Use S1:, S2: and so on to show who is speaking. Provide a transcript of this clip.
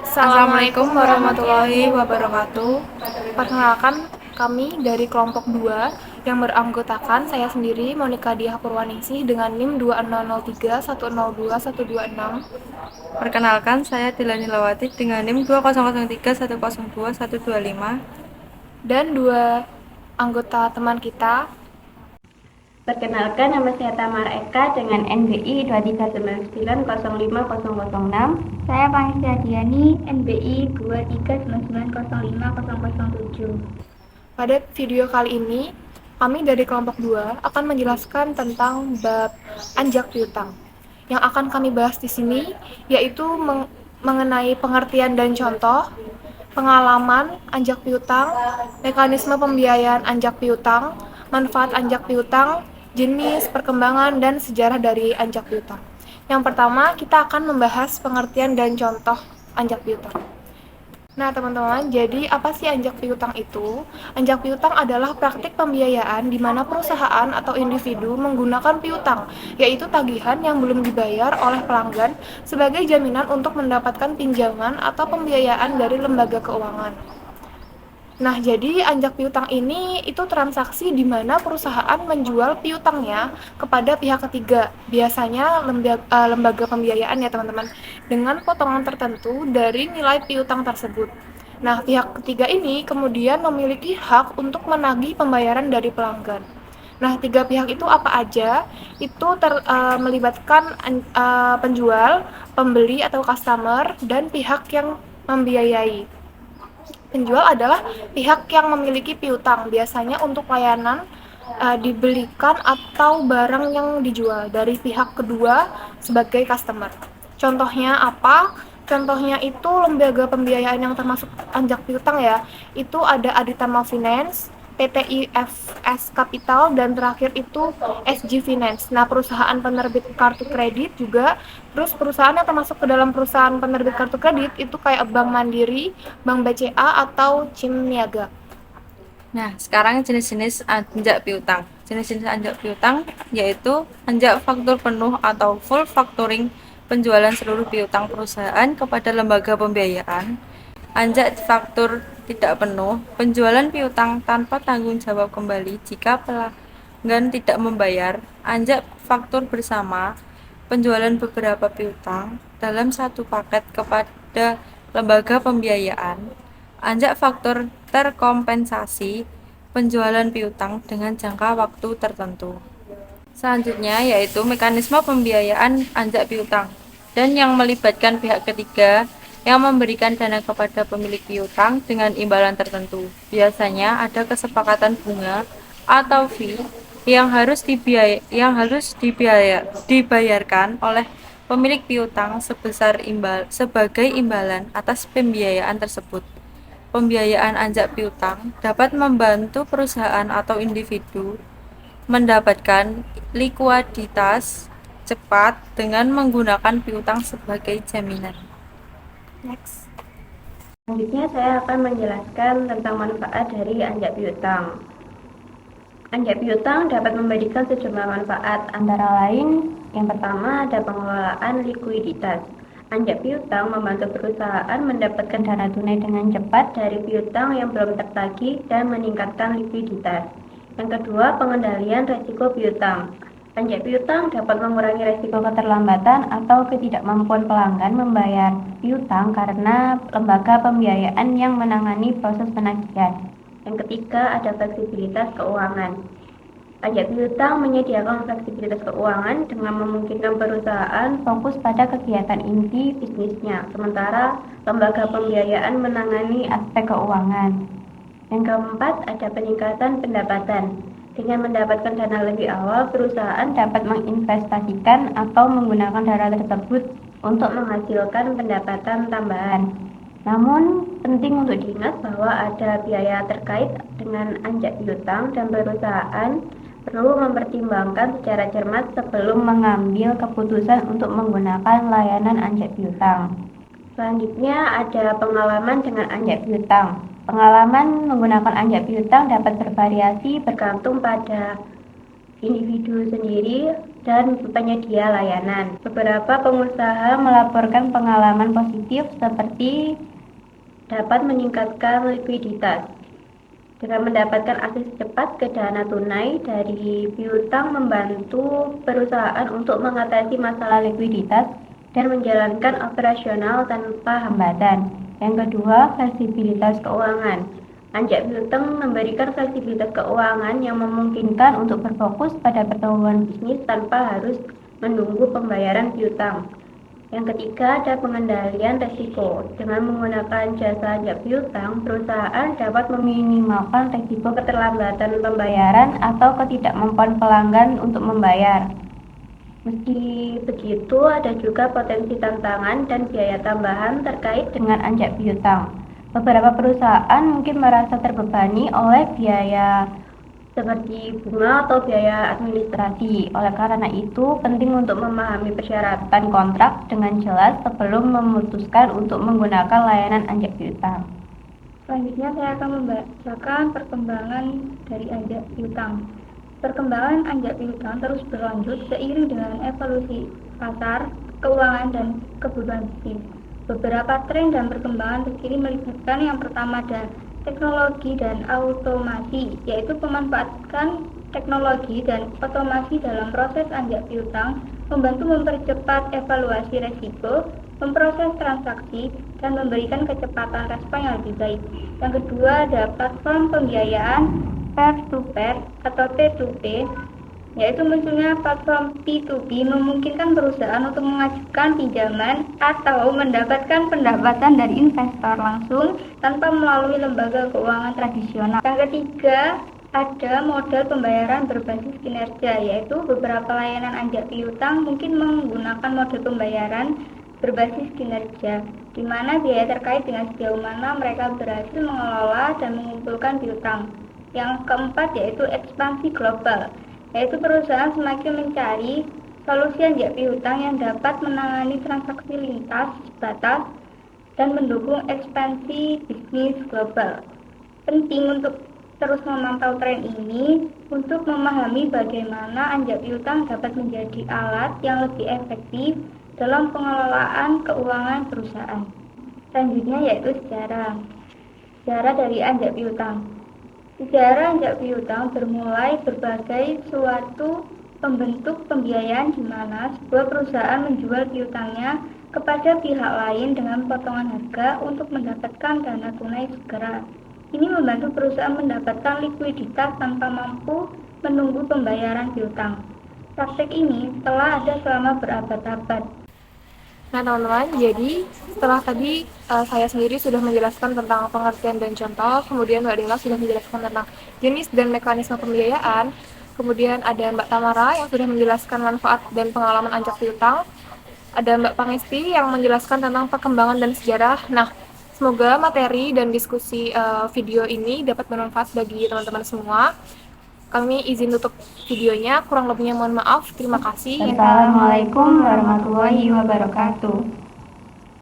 S1: Assalamualaikum warahmatullahi wabarakatuh. Perkenalkan, kami dari kelompok 2 yang beranggotakan saya sendiri, Monika Diah Purwaningsih dengan NIM 2003102126.
S2: Perkenalkan, saya Dilani Lawati dengan NIM 2003102125.
S1: Dan dua anggota teman kita.
S3: Perkenalkan, nama saya Tamara Eka dengan NBI 2399050006.
S4: Saya Vanessa Diani, NBI 2399050007.
S1: Pada video kali ini, kami dari kelompok 2 akan menjelaskan tentang bab anjak piutang. Yang akan kami bahas di sini yaitu mengenai pengertian dan contoh, pengalaman anjak piutang, mekanisme pembiayaan anjak piutang, manfaat anjak piutang, jenis, perkembangan, dan sejarah dari anjak piutang. Yang pertama, kita akan membahas pengertian dan contoh anjak piutang. Nah, teman-teman, jadi apa sih anjak piutang itu? Anjak piutang adalah praktik pembiayaan di mana perusahaan atau individu menggunakan piutang, yaitu tagihan yang belum dibayar oleh pelanggan sebagai jaminan untuk mendapatkan pinjaman atau pembiayaan dari lembaga keuangan. Nah, jadi anjak piutang ini itu transaksi di mana perusahaan menjual piutangnya kepada pihak ketiga, biasanya lembaga pembiayaan ya teman-teman, dengan potongan tertentu dari nilai piutang tersebut. Nah, pihak ketiga ini kemudian memiliki hak untuk menagih pembayaran dari pelanggan. Nah, tiga pihak itu apa aja? Itu melibatkan penjual, pembeli atau customer, dan pihak yang membiayai. Penjual adalah pihak yang memiliki piutang, biasanya untuk layanan dibelikan atau barang yang dijual dari pihak kedua sebagai customer. Contohnya apa? Contohnya itu lembaga pembiayaan yang termasuk anjak piutang ya. Itu ada Aditama Finance, PT IFS Capital, dan terakhir itu SG Finance. Nah, perusahaan penerbit kartu kredit juga, terus perusahaan yang termasuk ke dalam perusahaan penerbit kartu kredit itu kayak Bank Mandiri, Bank BCA, atau CIM Niaga.
S2: Nah, sekarang jenis-jenis anjak piutang. Jenis-jenis anjak piutang yaitu anjak faktur penuh atau full factoring, penjualan seluruh piutang perusahaan kepada lembaga pembiayaan. Anjak faktur tidak penuh, penjualan piutang tanpa tanggung jawab kembali jika pelanggan tidak membayar. Anjak faktur bersama, penjualan beberapa piutang dalam satu paket kepada lembaga pembiayaan. Anjak faktur terkompensasi, penjualan piutang dengan jangka waktu tertentu. Selanjutnya yaitu mekanisme pembiayaan anjak piutang dan yang melibatkan pihak ketiga yang memberikan dana kepada pemilik piutang dengan imbalan tertentu. Biasanya ada kesepakatan bunga atau fee yang harus dibayarkan oleh pemilik piutang sebagai imbalan atas pembiayaan tersebut. Pembiayaan anjak piutang dapat membantu perusahaan atau individu mendapatkan likuiditas cepat dengan menggunakan piutang sebagai jaminan.
S1: Next.
S3: Selanjutnya saya akan menjelaskan tentang manfaat dari anjak piutang. Anjak piutang dapat memberikan sejumlah manfaat, antara lain yang pertama ada pengelolaan likuiditas. Anjak piutang membantu perusahaan mendapatkan dana tunai dengan cepat dari piutang yang belum tertagih dan meningkatkan likuiditas. Yang kedua, pengendalian risiko piutang. Anjak piutang dapat mengurangi risiko keterlambatan atau ketidakmampuan pelanggan membayar piutang karena lembaga pembiayaan yang menangani proses penagihan. Yang ketiga, ada fleksibilitas keuangan. Anjak piutang menyediakan fleksibilitas keuangan dengan memungkinkan perusahaan fokus pada kegiatan inti bisnisnya, sementara lembaga pembiayaan menangani aspek keuangan. Yang keempat, ada peningkatan pendapatan. Dengan mendapatkan dana lebih awal, perusahaan dapat menginvestasikan atau menggunakan dana tersebut untuk menghasilkan pendapatan tambahan. Namun, penting untuk diingat bahwa ada biaya terkait dengan anjak piutang dan perusahaan perlu mempertimbangkan secara cermat sebelum mengambil keputusan untuk menggunakan layanan anjak piutang. Selanjutnya ada pengalaman dengan anjak piutang. Pengalaman menggunakan anjak piutang dapat bervariasi bergantung pada individu sendiri dan penyedia layanan. Beberapa pengusaha melaporkan pengalaman positif seperti dapat meningkatkan likuiditas. Dengan mendapatkan akses cepat ke dana tunai dari piutang membantu perusahaan untuk mengatasi masalah likuiditas dan menjalankan operasional tanpa hambatan. Yang kedua, fleksibilitas keuangan. Anjak piutang memberikan fleksibilitas keuangan yang memungkinkan untuk berfokus pada pertumbuhan bisnis tanpa harus menunggu pembayaran piutang. Yang ketiga, ada pengendalian risiko. Dengan menggunakan jasa anjak piutang, perusahaan dapat meminimalkan risiko keterlambatan pembayaran atau ketidakmampuan pelanggan untuk membayar. Meski begitu, ada juga potensi tantangan dan biaya tambahan terkait dengan anjak piutang. Beberapa perusahaan mungkin merasa terbebani oleh biaya seperti bunga atau biaya administrasi. Oleh karena itu, penting untuk memahami persyaratan kontrak dengan jelas sebelum memutuskan untuk menggunakan layanan anjak piutang.
S4: Selanjutnya saya akan membacakan perkembangan dari anjak piutang. Perkembangan anjak piutang terus berlanjut seiring dengan evolusi pasar, keuangan, dan kebutuhan bisnis. Beberapa tren dan perkembangan terkini melibatkan yang pertama dan teknologi dan automasi, yaitu memanfaatkan teknologi dan otomasi dalam proses anjak piutang, membantu mempercepat evaluasi resiko, memproses transaksi, dan memberikan kecepatan respon yang lebih baik. Yang kedua ada platform pembiayaan peer-to-peer atau P2P, yaitu munculnya platform P2P memungkinkan perusahaan untuk mengajukan pinjaman atau mendapatkan pendapatan dari investor langsung tanpa melalui lembaga keuangan tradisional. Yang ketiga, ada model pembayaran berbasis kinerja, yaitu beberapa layanan anjak piutang mungkin menggunakan model pembayaran berbasis kinerja, di mana biaya terkait dengan sejauh mana mereka berhasil mengelola dan mengumpulkan piutang. Yang keempat yaitu ekspansi global, yaitu perusahaan semakin mencari solusi anjak piutang yang dapat menangani transaksi lintas batas dan mendukung ekspansi bisnis global. Penting untuk terus memantau tren ini untuk memahami bagaimana anjak piutang dapat menjadi alat yang lebih efektif dalam pengelolaan keuangan perusahaan. Selanjutnya yaitu sejarah dari anjak piutang. Sejarah anjak piutang bermulai berbagai suatu pembentuk pembiayaan di mana sebuah perusahaan menjual piutangnya kepada pihak lain dengan potongan harga untuk mendapatkan dana tunai segera. Ini membantu perusahaan mendapatkan likuiditas tanpa mampu menunggu pembayaran piutang. Praktek ini telah ada selama berabad-abad.
S1: Nah teman-teman, jadi setelah tadi saya sendiri sudah menjelaskan tentang pengertian dan contoh, kemudian Mbak Dela sudah menjelaskan tentang jenis dan mekanisme pembiayaan, kemudian ada Mbak Tamara yang sudah menjelaskan manfaat dan pengalaman anjak piutang, ada Mbak Pangesti yang menjelaskan tentang perkembangan dan sejarah. Nah, semoga materi dan diskusi video ini dapat bermanfaat bagi teman-teman semua. Kami izin tutup videonya, kurang lebihnya mohon maaf. Terima kasih.
S3: Assalamualaikum warahmatullahi wabarakatuh.